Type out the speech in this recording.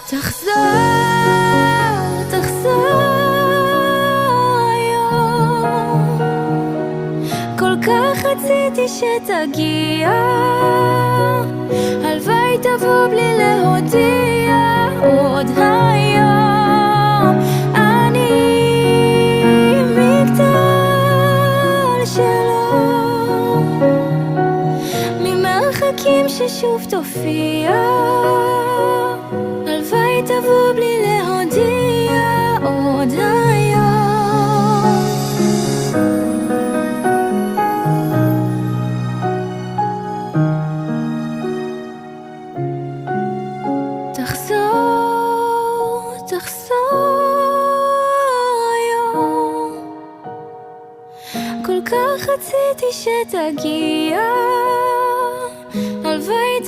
תחזור, תחזור היום. כל כך רציתי שתגיע, הלוואי תבוא בלי להודיע עוד היום. אני מגדל שלו, ממרחקים ששוב תופיע, הלוואי תבוא בלי להודיע עוד היום. תחזור, תחזור היום. כל כך רציתי שתגיע, הלוואי